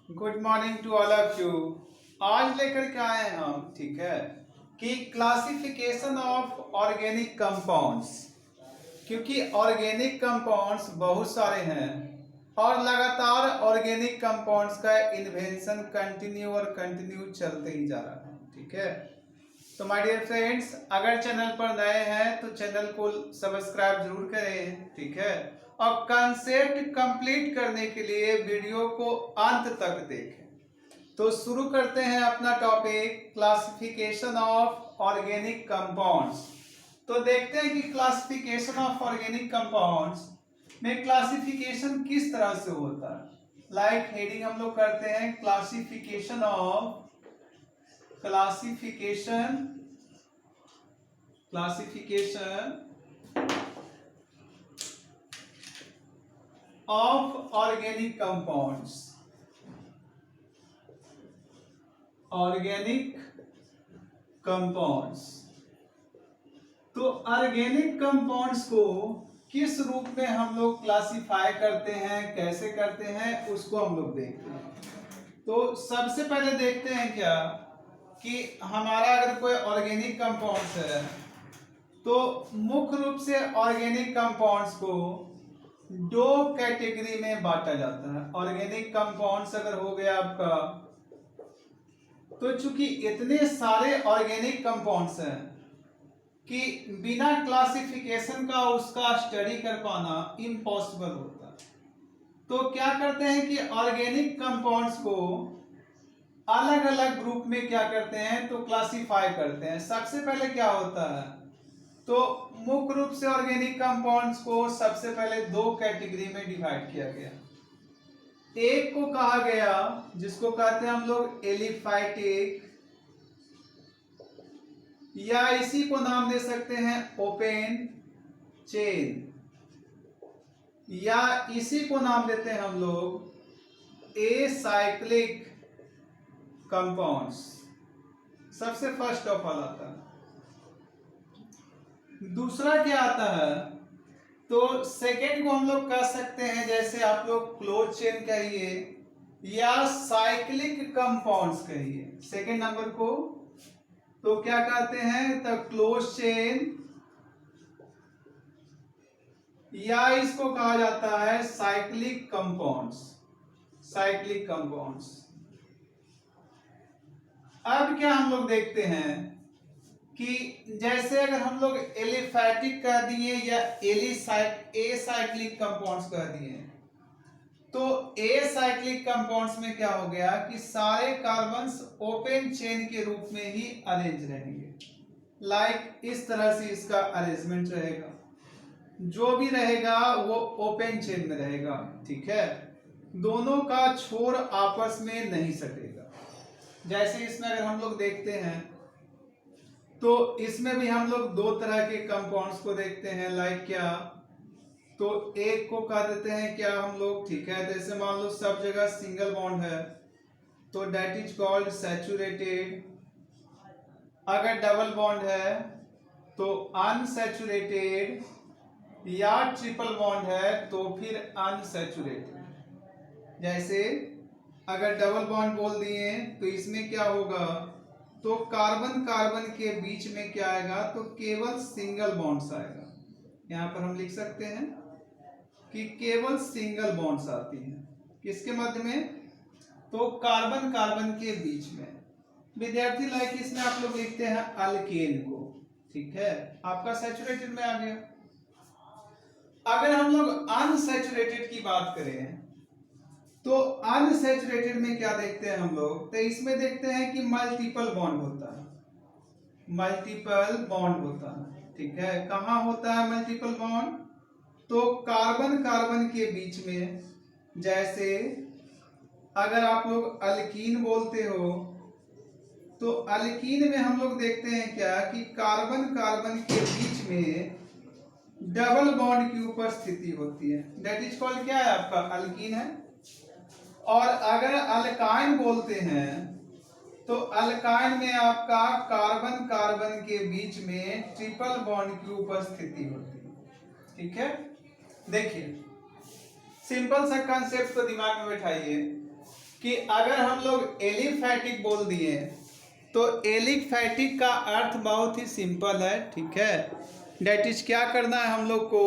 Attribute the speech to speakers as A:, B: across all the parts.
A: Good morning to all of you. आज लेकर के आए हैं हम, ठीक है, कि क्लासिफिकेशन ऑफ ऑर्गेनिक कंपाउंड्स। क्योंकि ऑर्गेनिक कंपाउंड्स बहुत सारे हैं और लगातार ऑर्गेनिक कंपाउंड्स का इन्वेंशन कंटिन्यू चलते ही जा रहा है, ठीक है। तो माय डियर फ्रेंड्स, अगर चैनल पर नए हैं तो चैनल को सब्सक्राइब जरूर करें, ठीक है, और कंसेप्ट कंप्लीट करने के लिए वीडियो को अंत तक देखें। तो शुरू करते हैं अपना topic, classification of organic compounds. तो देखते हैं कि क्लासिफिकेशन ऑफ ऑर्गेनिक कंपाउंड्स में क्लासिफिकेशन किस तरह से होता है। लाइक हेडिंग हम लोग करते हैं classification of organic compounds. Organic compounds, तो ऑर्गेनिक कंपाउंड्स को किस रूप में हम लोग क्लासिफाई करते हैं, कैसे करते हैं, उसको हम लोग देखते हैं। तो सबसे पहले देखते हैं क्या कि हमारा अगर कोई ऑर्गेनिक कंपाउंड्स है तो मुख्य रूप से ऑर्गेनिक कंपाउंड्स को दो कैटेगरी में बांटा जाता है। ऑर्गेनिक कंपाउंड्स अगर हो गया आपका, तो चूंकि इतने सारे ऑर्गेनिक कंपाउंड्स हैं कि बिना क्लासिफिकेशन का उसका स्टडी कर पाना इम्पॉसिबल होता है। तो क्या करते हैं कि ऑर्गेनिक कंपाउंड्स को अलग अलग ग्रुप में क्या करते हैं तो क्लासिफाई करते हैं। सबसे पहले क्या होता है, तो मुख्य रूप से ऑर्गेनिक कंपाउंड्स को सबसे पहले दो कैटेगरी में डिवाइड किया गया। एक को कहा गया जिसको कहते हैं हम लोग एलिफैटिक, या इसी को नाम दे सकते हैं ओपन चेन, या इसी को नाम देते हैं हम लोग एसाइक्लिक कंपाउंड्स। सबसे फर्स्ट ऑफ ऑल आता है। दूसरा क्या आता है, तो सेकेंड को हम लोग कह सकते हैं, जैसे आप लोग क्लोज चेन कहिए या साइक्लिक कंपाउंड्स कहिए। सेकेंड नंबर को तो क्या कहते हैं, तो क्लोज चेन, या इसको कहा जाता है साइक्लिक कंपाउंड्स। Cyclic compounds. अब क्या हम लोग देखते हैं कि जैसे अगर हम लोग एलिफैटिक कह दिए या एसाइक्लिक कंपाउंड्स कह दिए, तो एसाइक्लिक कंपाउंड्स में क्या हो गया कि सारे कार्बन्स ओपन चेन के रूप में ही अरेंज रहेंगे। लाइक इस तरह से इसका अरेंजमेंट रहेगा, जो भी रहेगा वो ओपन चेन में रहेगा, ठीक है। दोनों का छोर आपस में नहीं सटेगा। जैसे इसमें अगर हम लोग देखते हैं तो इसमें भी हम लोग दो तरह के कंपाउंड्स को देखते हैं। लाइक क्या, तो एक को कह देते हैं क्या हम लोग, ठीक है, जैसे मान लो सब जगह सिंगल बॉन्ड है तो दैट इज कॉल्ड सैचुरेटेड। अगर डबल बॉन्ड है तो अनसैचुरेटेड, या ट्रिपल बॉन्ड है तो फिर अनसैचुरेटेड। जैसे अगर डबल बॉन्ड बोल दिए तो इसमें क्या होगा, तो कार्बन कार्बन के बीच में क्या आएगा, तो केवल सिंगल बॉन्ड्स आएगा। यहां पर हम लिख सकते हैं कि केवल सिंगल बॉन्ड्स आती हैं किसके मध्य में, तो कार्बन कार्बन के बीच में। विद्यार्थी लाइक इसमें आप लोग लिखते हैं अल्केन को, ठीक है, आपका सैचुरेटेड में आ गया। अगर हम लोग अनसैचुरेटेड की बात करें तो अनसैचुरेटेड में क्या देखते हैं हम लोग, तो इसमें देखते हैं कि मल्टीपल बॉन्ड होता है। मल्टीपल बॉन्ड होता है, ठीक है। कहाँ होता है मल्टीपल बॉन्ड, तो कार्बन कार्बन के बीच में। जैसे अगर आप लोग अल्कीन बोलते हो तो अल्कीन में हम लोग देखते हैं क्या कि कार्बन कार्बन के बीच में डबल बॉन्ड की उपस्थिति होती है। दैट इज कॉल्ड क्या है, आपका अल्कीन है। और अगर अल्काइन बोलते हैं तो अल्काइन में आपका कार्बन कार्बन के बीच में ट्रिपल बॉन्ड की उपस्थिति होती है, ठीक है। देखिए सिंपल सा कंसेप्ट को दिमाग में बैठाइए कि अगर हम लोग एलिफैटिक बोल दिए तो एलिफैटिक का अर्थ बहुत ही सिंपल है, ठीक है। डेट इज क्या करना है हम लोग को,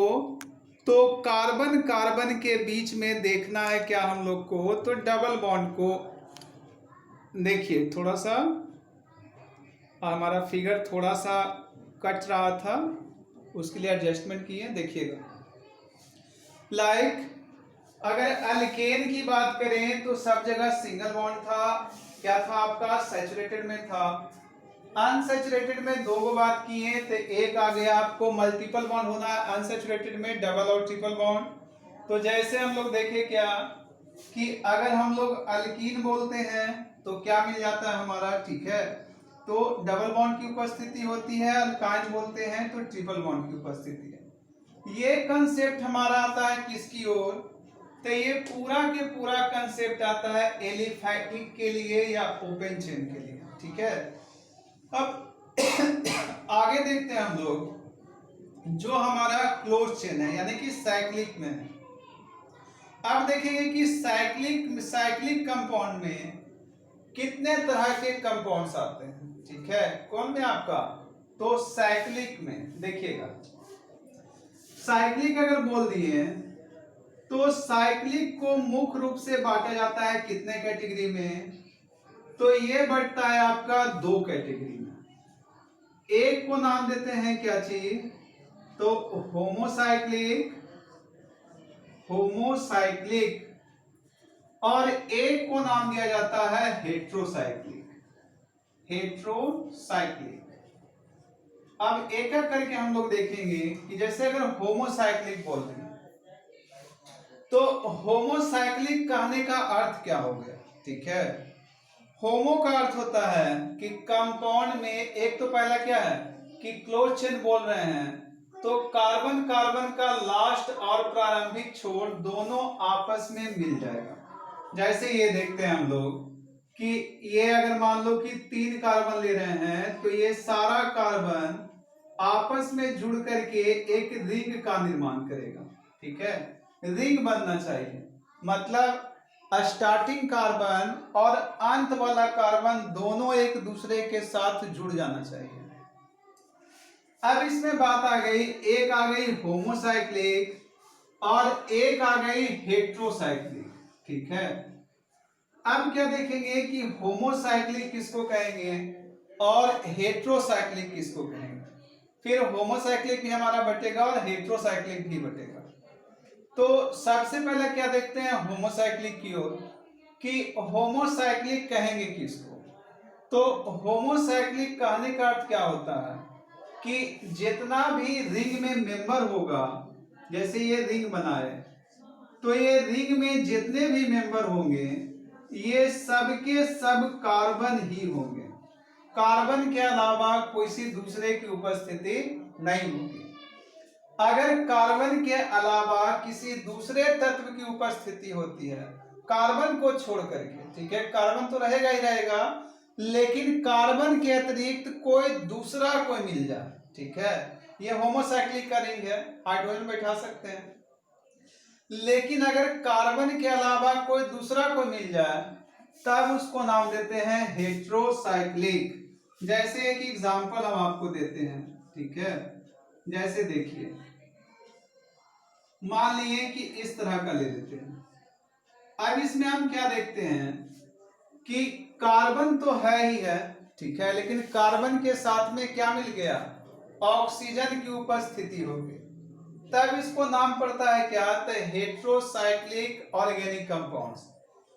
A: तो कार्बन कार्बन के बीच में देखना है क्या हम लोग को, तो डबल बॉन्ड को देखिए थोड़ा सा हमारा फिगर थोड़ा सा कट रहा था, उसके लिए एडजस्टमेंट किए, देखिएगा। लाइक अगर अल्केन की बात करें तो सब जगह सिंगल बॉन्ड था, क्या था आपका, सैचुरेटेड में था। अनसैचुरेटेड में दो गो बात किए तो एक आ गया आपको मल्टीपल बॉन्ड होना है, अनसैचुरेटेड में डबल और ट्रिपल बॉन्ड। तो जैसे हम लोग देखें क्या कि अगर हम लोग अल्कीन बोलते हैं तो क्या मिल जाता है हमारा, ठीक है, तो डबल बॉन्ड की उपस्थिति होती है। अल्काइन बोलते हैं तो ट्रिपल बॉन्ड की उपस्थिति है। ये कंसेप्ट हमारा आता है किसकी ओर, तो ये पूरा के पूरा कंसेप्ट आता है एलिफैटिक के लिए या ओपन चेन के लिए, ठीक है। अब आगे देखते हैं हम लोग जो हमारा क्लोज चेन है यानी कि साइक्लिक में है। अब देखेंगे कि साइक्लिक कंपाउंड में कितने तरह के कंपाउंड्स आते हैं, ठीक है। कौन में आपका, तो साइक्लिक में देखिएगा, साइक्लिक अगर बोल दिए तो साइक्लिक को मुख्य रूप से बांटा जाता है कितने कैटेगरी में, तो ये बढ़ता है आपका दो कैटेगरी में। एक को नाम देते हैं क्या चीज, तो होमोसाइक्लिक और एक को नाम दिया जाता है हेट्रोसाइक्लिक। अब एक एक करके हम लोग देखेंगे कि जैसे अगर होमोसाइक्लिक बोलते हैं तो होमोसाइक्लिक कहने का अर्थ क्या हो गया, ठीक है। होमो का अर्थ होता है कि कंपाउंड में एक तो पहला क्या है कि क्लोज चेन बोल रहे हैं, तो कार्बन कार्बन का लास्ट और प्रारंभिक छोर दोनों आपस में मिल जाएगा। जैसे ये देखते हैं हम लोग कि ये अगर मान लो कि 3 कार्बन ले रहे हैं तो ये सारा कार्बन आपस में जुड़ करके एक रिंग का निर्माण करेगा, ठीक है। रिंग बनना चाहिए, मतलब स्टार्टिंग कार्बन और अंत वाला कार्बन दोनों एक दूसरे के साथ जुड़ जाना चाहिए। अब इसमें बात आ गई, एक आ गई होमोसाइक्लिक और एक आ गई हेट्रोसाइक्लिक, ठीक है। अब क्या देखेंगे कि होमोसाइक्लिक किसको कहेंगे और हेट्रोसाइक्लिक किसको कहेंगे, फिर होमोसाइक्लिक भी हमारा बटेगा और हेट्रोसाइक्लिक भी बटेगा। तो सबसे पहले क्या देखते हैं होमोसाइक्लिक की ओर, कि होमोसाइक्लिक कहेंगे किसको, तो होमोसाइक्लिक कहने का अर्थ क्या होता है कि जितना भी रिंग में मेंबर होगा, जैसे ये रिंग बनाए तो ये रिंग में जितने भी मेंबर होंगे ये सब के सब कार्बन ही होंगे, कार्बन के अलावा कोई दूसरे की उपस्थिति नहीं होगी। अगर कार्बन के अलावा किसी दूसरे तत्व की उपस्थिति होती है कार्बन को छोड़ करके, ठीक है, कार्बन तो रहेगा ही रहेगा, लेकिन कार्बन के अतिरिक्त कोई दूसरा कोई मिल जाए, ठीक है, ये होमोसाइक्लिक का रिंग है, हाइड्रोजन बैठा सकते हैं। लेकिन अगर कार्बन के अलावा कोई दूसरा कोई मिल जाए तब उसको नाम देते हैं हेट्रोसाइक्लिक। जैसे एक एग्जांपल हम आपको देते हैं, ठीक है, जैसे देखिए मान लिए कि इस तरह का ले लेते हैं। अब इसमें हम क्या देखते हैं कि कार्बन तो है ही है, ठीक है, लेकिन कार्बन के साथ में क्या मिल गया, ऑक्सीजन की उपस्थिति हो गई, तब इसको नाम पड़ता है क्या, तो हेट्रोसाइक्लिक ऑर्गेनिक कंपाउंड्स।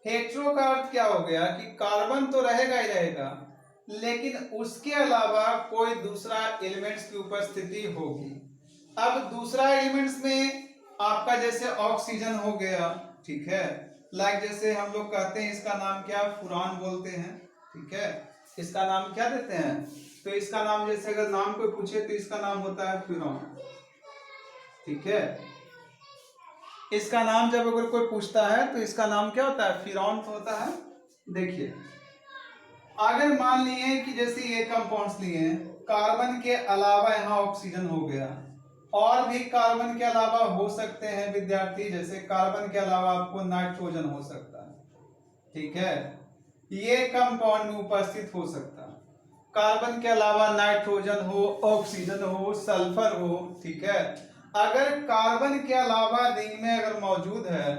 A: हेट्रो का अर्थ क्या हो गया कि कार्बन तो रहेगा ही रहेगा, लेकिन उसके अलावा कोई दूसरा एलिमेंट्स की उपस्थिति होगी। अब दूसरा एलिमेंट्स में आपका जैसे ऑक्सीजन हो गया, ठीक है, लाइक जैसे हम लोग कहते हैं इसका नाम क्या, फुरान बोलते हैं, ठीक है, इसका नाम क्या देते हैं, तो इसका नाम जैसे अगर नाम कोई पूछे तो इसका नाम होता है फ्यूरॉन, ठीक है। इसका नाम जब अगर कोई पूछता है तो इसका नाम क्या होता है, फ्यूरॉन तो होता है। देखिए अगर मान लिए कि जैसे ये कंपाउंड्स लिए, कार्बन के अलावा यहाँ ऑक्सीजन हो गया, और भी कार्बन के अलावा हो सकते हैं विद्यार्थी, जैसे कार्बन के अलावा आपको नाइट्रोजन हो सकता है, ठीक है, ये कंपाउंड में उपस्थित हो सकता है। कार्बन के अलावा नाइट्रोजन हो, ऑक्सीजन हो, सल्फर हो, ठीक है। अगर कार्बन के अलावा रिंग में अगर मौजूद है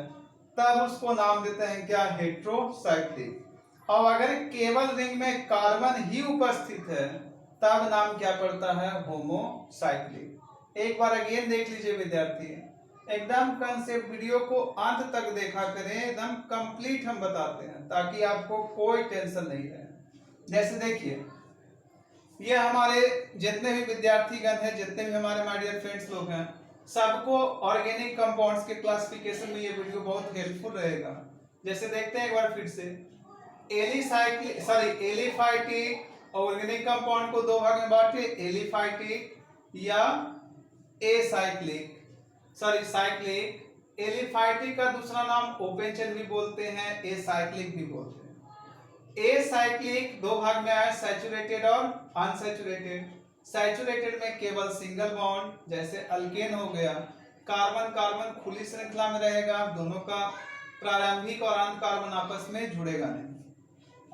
A: तब उसको नाम देते हैं क्या, हेट्रोसाइक्लिक। और अगर केवल रिंग में कार्बन ही उपस्थित है तब नाम क्या पड़ता है, होमोसाइक्लिक। एक बार अगेन देख लीजिए विद्यार्थी, एकदम कंसेप्ट वीडियो को अंत तक देखा करें, एकदम कंप्लीट हम बताते हैं ताकि आपको कोई टेंशन नहीं रहे। जैसे देखिए, ये हमारे जितने भी विद्यार्थीगण हैं, जितने भी हमारे माय डियर फ्रेंड्स लोग हैं, सबको ऑर्गेनिक कंपाउंड्स के क्लासिफिकेशन में ये वीडियो बहुत हेल्पफुल रहेगा। जैसे देखते हैं एक बार फिर से, एलिफाइटिक ऑर्गेनिक कंपाउंड को दो भाग में बांटे, एलिफाइटिक या एसाइक्लिक, साइक्लिक। एलिफाइटिक का दूसरा नाम ओपन चेन भी बोलते हैं, एसाइक्लिक भी बोलते हैं। एसाइक्लिक दो भाग में आया, सैचुरेटेड और अनसैचुरेटेड। सैचुरेटेड में केवल सिंगल बॉन्ड, जैसे अल्केन हो गया, कार्बन कार्बन खुली श्रृंखला में रहेगा, दोनों का प्रारंभिक और अंत कार्बन आपस में जुड़ेगा नहीं।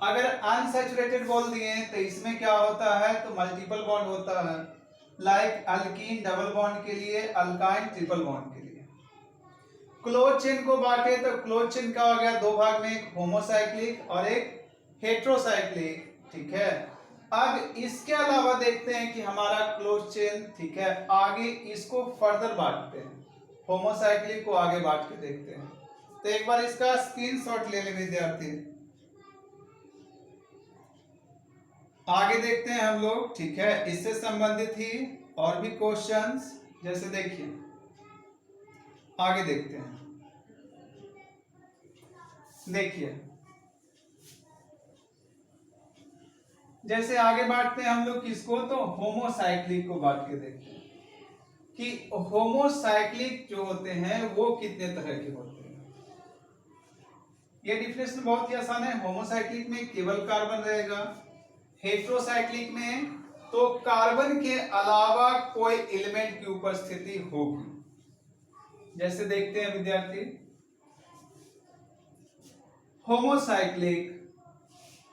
A: अगर अनसैचुरेटेड बोल दिए तो इसमें क्या होता है, तो मल्टीपल बॉन्ड होता है, लाइक अल्कीन डबल बॉन्ड के लिए, अल्काइन ट्रिपल बॉन्ड के लिए। क्लोज चेन को बांटे तो क्लोज चेन का हो गया दो भाग में, एक होमोसाइक्लिक और एक हेट्रोसाइक्लिक, ठीक है। अब इसके अलावा देखते हैं कि हमारा क्लोज चेन, ठीक है, आगे इसको फर्दर बांटते हैं, होमोसाइक्लिक को आगे बांट के देखते हैं। तो एक बार इसका स्क्रीनशॉट ले ले विद्यार्थी, आगे देखते हैं हम लोग, ठीक है। इससे संबंधित ही और भी क्वेश्चंस, जैसे देखिए आगे देखते हैं, देखिए जैसे आगे बांटते हैं हम लोग किसको, तो होमोसाइक्लिक को बांट के देखते हैं कि होमोसाइक्लिक जो होते हैं वो कितने तरह के होते हैं। ये डिफिनेशन बहुत ही आसान है। होमोसाइक्लिक में केवल कार्बन रहेगा, हेट्रोसाइक्लिक में तो कार्बन के अलावा कोई एलिमेंट की उपस्थिति होगी। जैसे देखते हैं विद्यार्थी, होमोसाइक्लिक,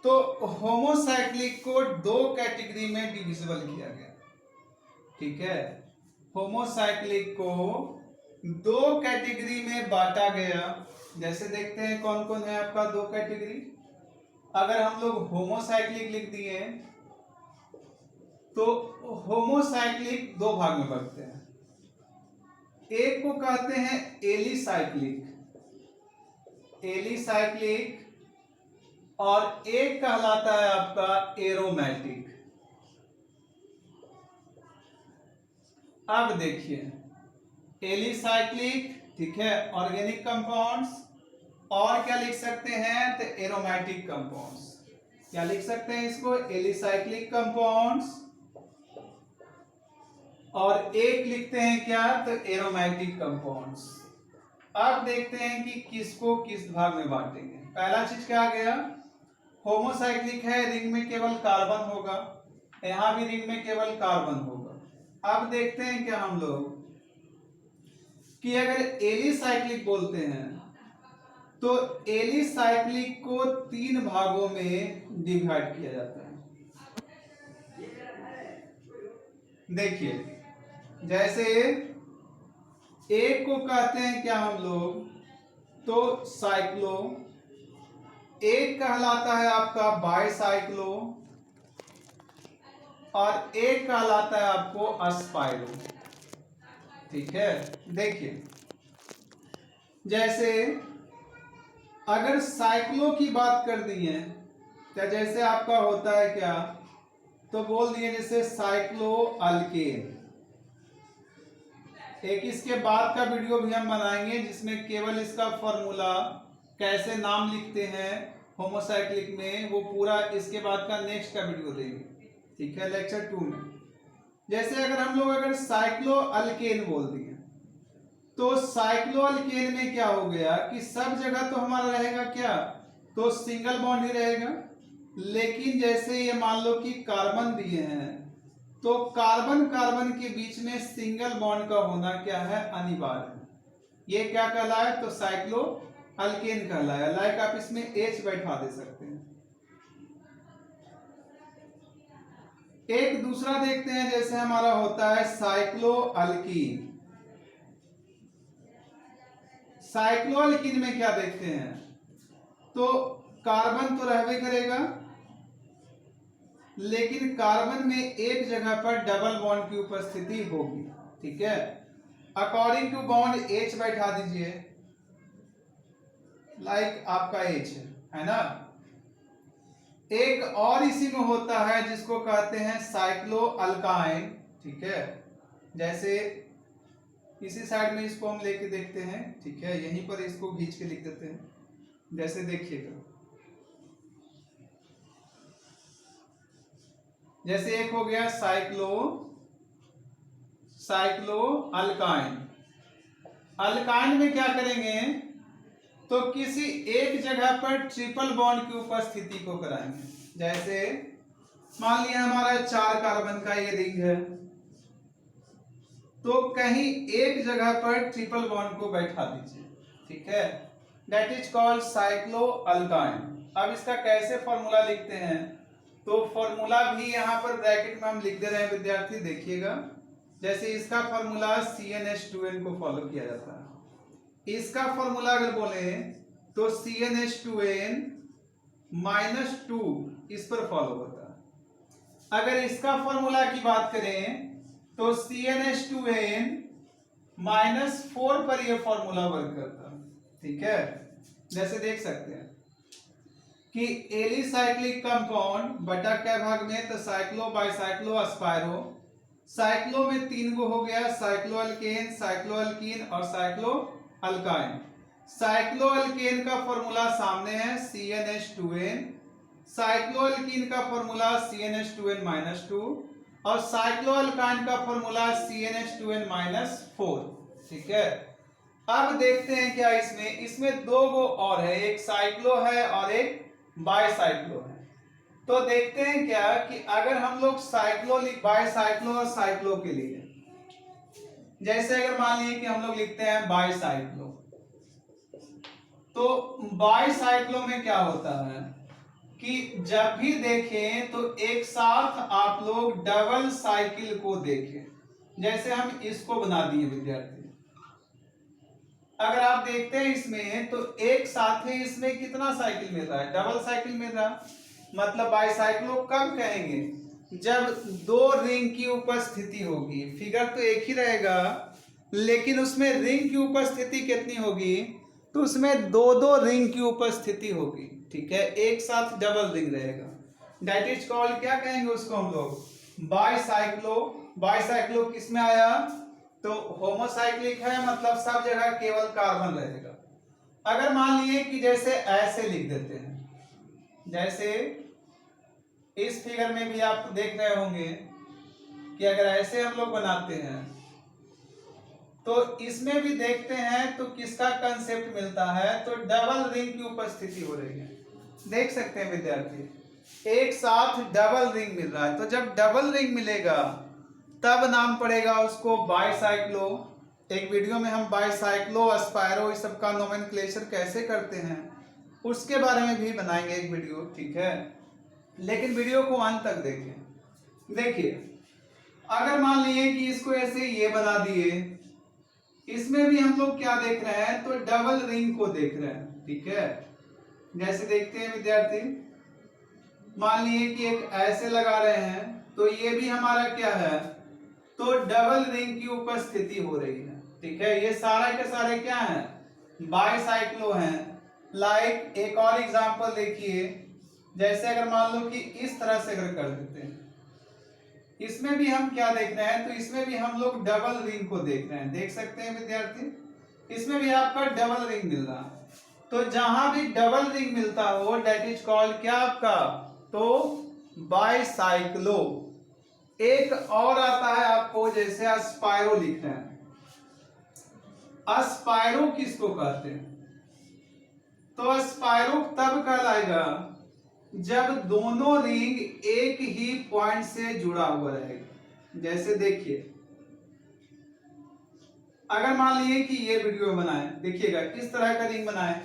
A: तो होमोसाइक्लिक को दो कैटेगरी में डिविजिबल किया गया, ठीक है। होमोसाइक्लिक को दो कैटेगरी में बांटा गया। जैसे देखते हैं कौन कौन है आपका दो कैटेगरी। अगर हम लोग होमोसाइक्लिक लिख दिए तो होमोसाइक्लिक दो भाग में बढ़ते हैं, एक को कहते हैं एलिसाइक्लिक, एलिसाइक्लिक, और एक कहलाता है आपका एरोमेटिक। अब देखिए, एलिसाइक्लिक, ठीक है, ऑर्गेनिक कंपाउंड्स, और क्या लिख सकते हैं, तो एरोमेटिक कंपाउंड्स। क्या लिख सकते हैं इसको, एलिसाइक्लिक कंपाउंड्स, और एक लिखते हैं क्या, तो एरोमेटिक कंपाउंड्स। अब देखते हैं कि किसको किस भाग में बांटेंगे। पहला चीज क्या आ गया, होमोसाइक्लिक है, रिंग में केवल कार्बन होगा, यहां भी रिंग में केवल कार्बन होगा। अब देखते हैं क्या हम लोग कि अगर एलिसाइक्लिक बोलते हैं तो एलिसाइक्लिक को तीन भागों में डिवाइड किया जाता है। देखिए, जैसे एक को कहते हैं क्या हम लोग, तो साइक्लो, एक कहलाता है आपका बाइसाइक्लो, और एक कहलाता है आपको अस्पाइरो, ठीक है। देखिए, जैसे अगर साइक्लो की बात कर दी है, क्या जैसे आपका होता है क्या, तो बोल दिए जैसे साइक्लो अल्केन। एक इसके बाद का वीडियो भी हम बनाएंगे जिसमें केवल इसका फॉर्मूला, कैसे नाम लिखते हैं होमोसाइक्लिक में, वो पूरा इसके बाद का नेक्स्ट का वीडियो देंगे, ठीक है, लेक्चर 2 में। जैसे अगर हम लोग अगर साइक्लो अल्केन बोल दिए तो साइक्लो अल्केन में क्या हो गया कि सब जगह तो हमारा रहेगा क्या, तो सिंगल बॉन्ड ही रहेगा। लेकिन जैसे ये मान लो कि कार्बन दिए हैं तो कार्बन कार्बन के बीच में सिंगल बॉन्ड का होना क्या है, अनिवार्य है। ये क्या कहलाए, तो साइक्लो अल्केन कहलाएगा। लाइक आप इसमें H बैठा दे सकते हैं। एक दूसरा देखते हैं, जैसे हमारा होता है साइक्लोअल्कीन। साइक्लोअल्कीन में क्या देखते हैं, तो कार्बन तो रहबे करेगा, लेकिन कार्बन में एक जगह पर डबल बॉन्ड की उपस्थिति होगी। ठीक है, अकॉर्डिंग टू बॉन्ड H बैठा दीजिए, लाइक आपका H है ना। एक और इसी में होता है जिसको कहते हैं साइक्लोअल्काइन। ठीक है, जैसे इसी साइड में इसको हम लेके देखते हैं। ठीक है, यहीं पर इसको खींच के लिख देते हैं। जैसे देखिएगा, जैसे एक हो गया साइक्लोअल्काइन। अल्काइन में क्या करेंगे, तो किसी एक जगह पर ट्रिपल बॉन्ड की उपस्थिति को कराएंगे। जैसे मान लिया हमारा 4 कार्बन का ये रिंग है, तो कहीं एक जगह पर ट्रिपल बॉन्ड को बैठा दीजिए। ठीक है, दैट इज कॉल्ड साइक्लोअल्काइन। अब इसका कैसे फॉर्मूला लिखते हैं, तो फॉर्मूला भी यहाँ पर ब्रैकेट में हम लिख दे रहे हैं विद्यार्थी, देखिएगा। जैसे इसका फॉर्मूला CnH2n को फॉलो किया जाता है। इसका फॉर्मूला अगर बोले तो CnH2n -2 इस पर फॉलो होता है। अगर इसका फॉर्मूला की बात करें तो CnH2n -4 पर यह फॉर्मूला वर्क करता है। ठीक है, जैसे देख सकते हैं कि एलिसाइक्लिक कंपाउंड बटा क्या भाग में, तो साइक्लो, बाइसाइक्लो, अस्पायरो। साइक्लो में 3 गो हो गया, साइक्लोअल्केन, साइक्लोअल्कीन और साइक्लोअल्काइन। साइक्लोअल्केन का फॉर्मूला सामने है CnH2n, साइक्लोअल्कीन का फॉर्मूला CnH2n -2 और साइक्लोअल्काइन का फॉर्मूला CnH2n -4। ठीक है, अब देखते हैं क्या इसमें 2 गो और है, एक साइक्लो है और एक बाइसाइक्लो है। तो देखते हैं क्या कि अगर हम लोग साइक्लो, बाइसाइक्लो और साइक्लो के लिए, जैसे अगर मान लीजिए कि हम लोग लिखते हैं बाइसाइक्लो, तो बाइसाइक्लो में क्या होता है कि जब भी देखें तो एक साथ आप लोग डबल साइकिल को देखें। जैसे हम इसको बना दिए विद्यार्थी, अगर आप देखते हैं इसमें तो एक साथ ही इसमें कितना साइकिल मिल रहा है, डबल साइकिल मिल रहा है। मतलब बाइसाइक्लो कब कहेंगे, जब 2 रिंग की उपस्थिति होगी। फिगर तो एक ही रहेगा, लेकिन उसमें रिंग की उपस्थिति कितनी होगी, तो उसमें 2 रिंग की उपस्थिति होगी। ठीक है, एक साथ डबल रिंग रहेगा। दैट इज कॉल्ड, क्या कहेंगे उसको हम लोग, बाइसाइक्लो। बाइसाइक्लो किस में आया, तो होमोसाइक्लिक है, मतलब सब जगह केवल कार्बन रहेगा। अगर मान लिए कि जैसे ऐसे लिख देते हैं, जैसे इस फिगर में भी आप देख रहे होंगे कि अगर ऐसे हम लोग बनाते हैं तो इसमें भी देखते हैं तो किसका कंसेप्ट मिलता है, तो डबल रिंग की उपस्थिति हो रही है। देख सकते हैं विद्यार्थी, एक साथ डबल रिंग मिल रहा है। तो जब डबल रिंग मिलेगा तब नाम पड़ेगा उसको बाइसाइक्लो। एक वीडियो में हम बाइसाइक्लो, अस्पायरो, इस सब का नोमेनक्लेचर कैसे करते हैं उसके बारे में भी बनाएंगे एक वीडियो। ठीक है, लेकिन वीडियो को अंत तक देखें। देखिए, अगर मान लिए कि इसको ऐसे ये बना दिए, इसमें भी हम लोग क्या देख रहे हैं, तो डबल रिंग को देख रहे हैं। ठीक है, जैसे देखते हैं विद्यार्थी, मान लिए कि एक ऐसे लगा रहे हैं, तो ये भी हमारा क्या है, तो डबल रिंग की उपस्थिति हो रही है। ठीक है, ये सारे के सारे क्या हैं, बाइसाइक्लो हैं। लाइक एक और एग्जांपल देखिए, जैसे अगर मान लो कि इस तरह से अगर कर देते हैं, इसमें भी हम क्या देख रहे हैं, तो इसमें भी हम लोग डबल रिंग को देख रहे हैं। देख सकते हैं विद्यार्थी, इसमें भी आपका डबल रिंग मिल रहा है। तो जहां भी डबल रिंग मिलता हो दैट इज कॉल्ड क्या आपका, तो बाइसाइक्लो। एक और आता है आपको, जैसे अस्पायरो लिख रहे हैं। अस्पायरो किसको कहते हैं, तो अस्पायरो तब कहलाएगा जब दोनों रिंग एक ही पॉइंट से जुड़ा हुआ रहेगा। जैसे देखिए, अगर मान लीजिए कि ये वीडियो बनाए, देखिएगा इस तरह का रिंग बनाए,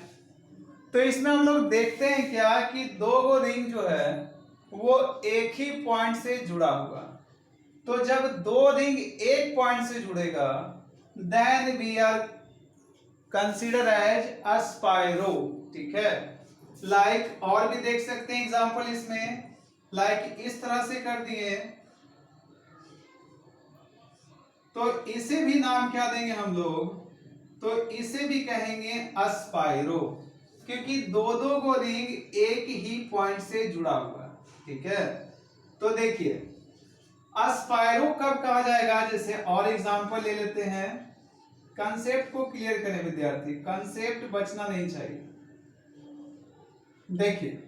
A: तो इसमें हम लोग देखते हैं क्या कि दो गो रिंग जो है वो एक ही पॉइंट से जुड़ा हुआ। तो जब दो रिंग एक पॉइंट से जुड़ेगा then we are consider as a spiro. ठीक है, लाइक और भी देख सकते हैं एग्जांपल इसमें, लाइक इस तरह से कर दिए तो इसे भी नाम क्या देंगे हम लोग, तो इसे भी कहेंगे अस्पाइरो, क्योंकि दो दो को रिंग एक ही पॉइंट से जुड़ा हुआ है। ठीक है, तो देखिए अस्पाइरो कब कहा जाएगा, जैसे और एग्जांपल ले लेते हैं। कंसेप्ट को क्लियर करें विद्यार्थी, कंसेप्ट बचना नहीं चाहिए। देखिए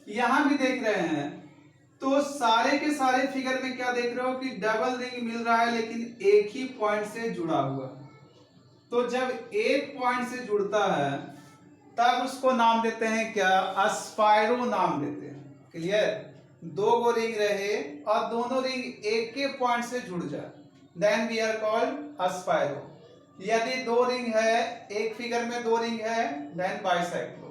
A: यहां भी देख रहे हैं तो सारे के सारे फिगर में क्या देख रहे हो कि डबल रिंग मिल रहा है लेकिन एक ही पॉइंट से जुड़ा हुआ। तो जब एक पॉइंट से जुड़ता है तब उसको नाम देते हैं क्या, अस्पाइरो नाम देते हैं। क्लियर, दो गो रिंग रहे और दोनों रिंग एक के पॉइंट से जुड़ जाए देन वी आर कॉल्ड अस्पाइरो। यदि दो रिंग है, एक फिगर में दो रिंग है देन बाइसाइक्लो।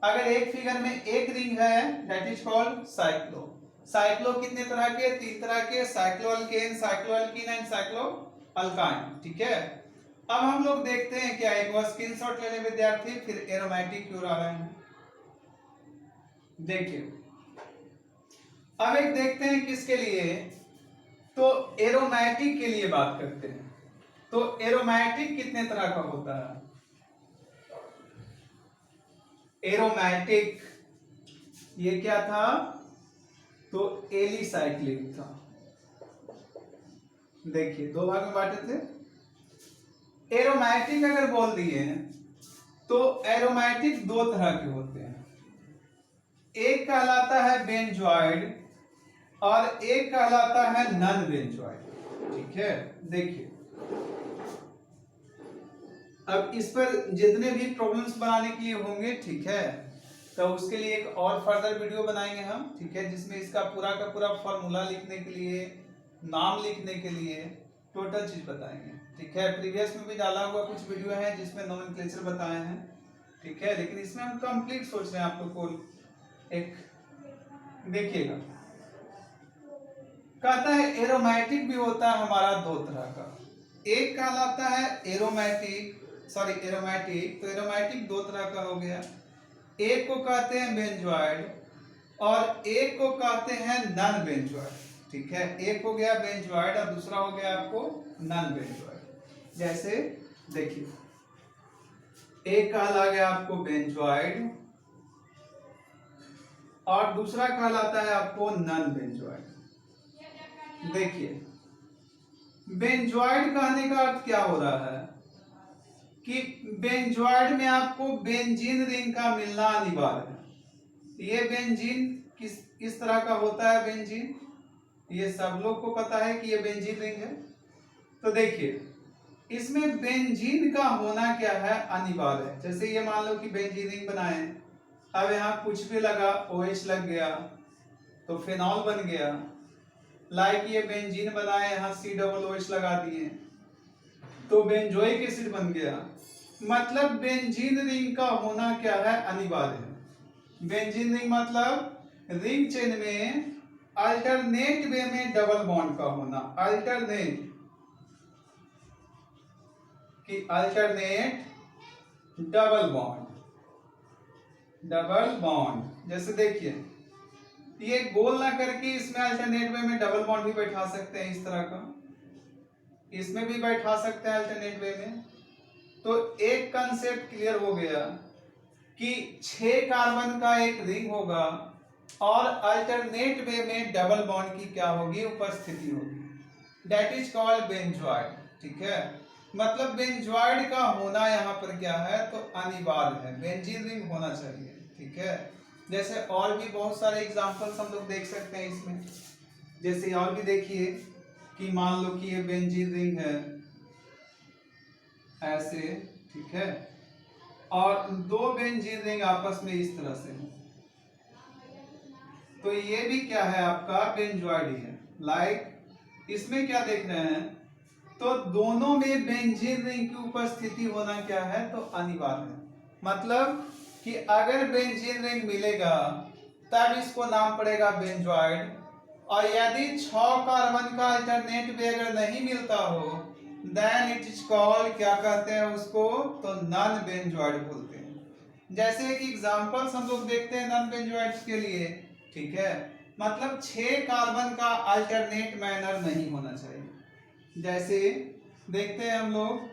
A: अगर एक फिगर में एक रिंग है that is called cyclo. Cyclo कितने तरह के, तीन तरह के, cyclo alkane, cyclo alkyne and cyclo alkyne. ठीक है, अब हम लोग देखते हैं क्या, एक बार स्क्रीनशॉट ले लें विद्यार्थी, फिर एरोमेटिक क्यों आ रहे हैं। देखिए अब एक देखते हैं किसके लिए, तो एरोमेटिक के लिए बात करते हैं। तो एरोमेटिक कितने तरह का होता है, एरोमेटिक ये क्या था, तो एलिसाइक्लिक था। देखिए दो भाग में बांटे थे। एरोमेटिक अगर बोल दिए तो एरोमेटिक दो तरह के होते हैं, एक कहलाता है बेंजॉइड और एक कहलाता है नॉन बेंजॉइड। ठीक है, देखिए अब इस पर जितने भी प्रॉब्लम्स बनाने के लिए होंगे, ठीक है, तो उसके लिए एक और फर्दर वीडियो बनाएंगे हम। ठीक है, जिसमें इसका पूरा का पूरा फॉर्मूला लिखने के लिए, नाम लिखने के लिए टोटल चीज बताएंगे। ठीक है, प्रीवियस में भी डाला हुआ कुछ वीडियो है जिसमें नोमेनक्लेचर बताए हैं। ठीक है, लेकिन इसमें हम कंप्लीट सोच रहे हैं आपको को एक देखिएगा। कहता है एरोमेटिक भी होता है हमारा दो तरह का, एक कहलाता है एरोमेटिक, तो एरोमेटिक दो तरह का हो गया, एक को कहते हैं बेंजॉइड और एक को कहते हैं नॉन बेंजॉइड। ठीक है, एक हो गया बेंजॉइड और दूसरा हो गया आपको नॉन बेंजॉइड। जैसे देखिए एक कहला गया आपको बेंजॉइड और दूसरा कहलाता है आपको नॉन बेंजॉइड। देखिए बेंजॉइड कहने का अर्थ क्या हो रहा है कि बेंजॉइड में आपको बेंजीन रिंग का मिलना अनिवार्य है। ये बेंजीन किस तरह का होता है, बेंजीन ये सब लोग को पता है कि ये बेंजीन रिंग है। तो देखिए इसमें बेंजीन का होना क्या है, अनिवार्य है। जैसे ये मान लो कि बेंजीन रिंग बनाए, अब यहाँ कुछ भी लगा OH लग गया तो फिनॉल बन गया। लाइक ये बेंजीन बनाए, यहाँ COOH लगा दिए तो बेंजोइक एसिड बन गया। मतलब बेंजीन रिंग का होना क्या है, अनिवार्य है। बेंजीन रिंग मतलब रिंग चेन में अल्टरनेट वे में डबल बॉन्ड का होना, अल्टरनेट डबल बॉन्ड। जैसे देखिए ये गोल ना करके इसमें अल्टरनेट वे में डबल बॉन्ड भी बैठा सकते हैं, इस तरह का इसमें भी बैठा सकते हैं अल्टरनेट वे में। तो एक कंसेप्ट क्लियर हो गया कि 6 कार्बन का एक रिंग होगा और अल्टरनेट वे में डबल बॉन्ड की क्या होगी, उपस्थिति होगी, दैट इज कॉल्ड बेंजॉइड। ठीक है, मतलब बेंजॉइड का होना यहाँ पर क्या है, तो अनिवार्य है, बेंजीन रिंग होना चाहिए। ठीक है, जैसे और भी बहुत सारे एग्जांपल्स हम लोग देख सकते हैं इसमें। जैसे और भी देखिए कि मान लो कि ये बेंजीन रिंग है ऐसे, ठीक है, और दो बेंजीन रिंग आपस में इस तरह से है, तो ये भी क्या है आपका बेंजॉइड ही है। लाइक इसमें क्या देख रहे हैं, तो दोनों में बेंजीन रिंग की उपस्थिति होना क्या है, तो अनिवार्य है। मतलब कि अगर बेंजीन रिंग मिलेगा तब इसको नाम पड़ेगा बेंजॉइड, और यदि 6 कार्बन का अल्टरनेट भी अगर नहीं मिलता हो देन इट इज कॉल्ड, क्या कहते हैं उसको, तो नॉन बेंजॉइड बोलते हैं। जैसे एक एग्जांपल्स हम लोग देखते हैं नॉन बेंजॉइड्स के लिए, ठीक है, मतलब 6 कार्बन का अल्टरनेट मैनर नहीं होना चाहिए। जैसे देखते हैं हम लोग,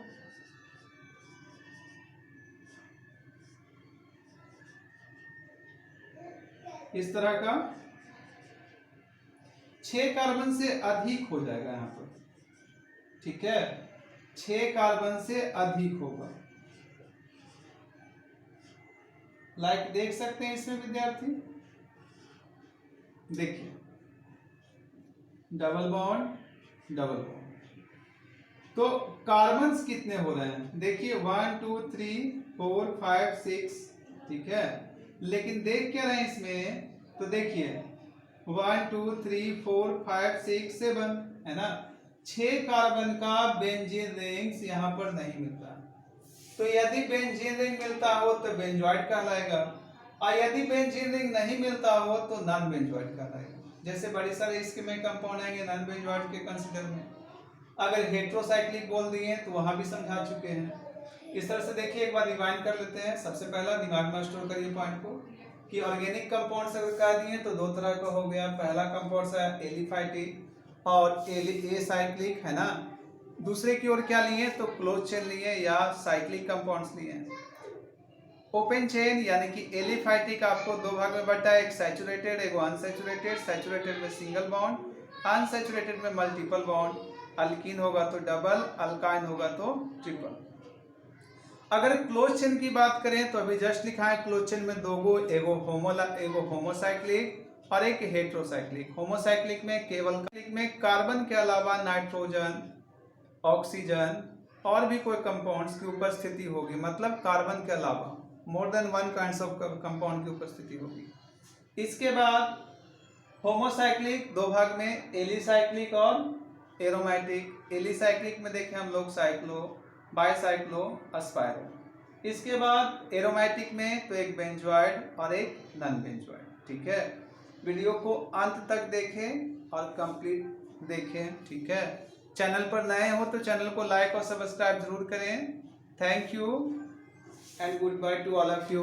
A: इस तरह का 6 कार्बन से अधिक हो जाएगा यहां पर, ठीक है, 6 कार्बन से अधिक होगा। लाइक देख सकते हैं इसमें विद्यार्थी, देखिए डबल बॉन्ड डबल बॉन्ड, तो कार्बन्स कितने हो रहे हैं, देखिए 1 2 3 4 5 6, ठीक है, लेकिन देख क्या रहे हैं इसमें, तो देखिए 1 2 3 4 5 6 7 है ना, 6 कार्बन का बेंजीन रिंग्स यहाँ पर नहीं मिलता। तो यदि बेंजीन रिंग मिलता हो तो बेंजॉइड कहलाएगा, और यदि बेंजीन रिंग नहीं मिलता हो तो नॉन बेंजॉइड कहलाएगा। जैसे बड़े सारे इसके में कंपाउंड आएंगे नॉन बेंजॉइड के कंसीडर में। अगर हेट्रोसाइक्लिक बोल दिए तो वहां भी समझा चुके हैं। इस तरह से देखिए, एक बार रिवाइंड कर लेते हैं। सबसे पहला दिमाग में स्टोर करिए पॉइंट को, कि ऑर्गेनिक कंपाउंड अगर कह दिए तो 2 तरह का हो गया। पहला कंपाउंड है एलिफाइटिक और एसाइक्लिक, है ना। दूसरे की ओर क्या लिए, तो क्लोज चेन लिए या साइक्लिक कंपाउंड्स लिए। ओपन चेन यानी कि एलिफाइटिक आपको 2 भाग में बटा है, एक सैचुरेटेड एक अनसैचुरेटेड। सैचुरेटेड में सिंगल बॉन्ड, अनसैचुरेटेड में मल्टीपल बॉन्ड। अल्कीन होगा तो डबल, अल्काइन होगा तो ट्रिपल। अगर क्लोज चेन की बात करें तो अभी जस्ट लिखा है क्लोज चेन में 2 गो, एगो होमोसाइक्लिक और एक हेट्रोसाइक्लिक। होमोसाइक्लिक में केवल में कार्बन के अलावा नाइट्रोजन, ऑक्सीजन और भी कोई कंपाउंड्स की उपस्थिति होगी, मतलब कार्बन के अलावा more than 1 kinds of compound की उपस्थिति होगी। इसके बाद होमोसाइक्लिक 2 भाग में, एलिसाइक्लिक और एरोमेटिक। एलिसाइक्लिक में देखें हम लोग साइक्लो, बाईसाइक्लो, अस्पायरो। इसके बाद एरोमेटिक में तो एक बेंजॉइड और एक नॉन बेंजॉइड, ठीक है। वीडियो को अंत तक देखें और कंप्लीट देखें, ठीक है। चैनल पर नए हो तो चैनल को लाइक और सब्सक्राइब जरूर करें। Thank you and good by two all of you.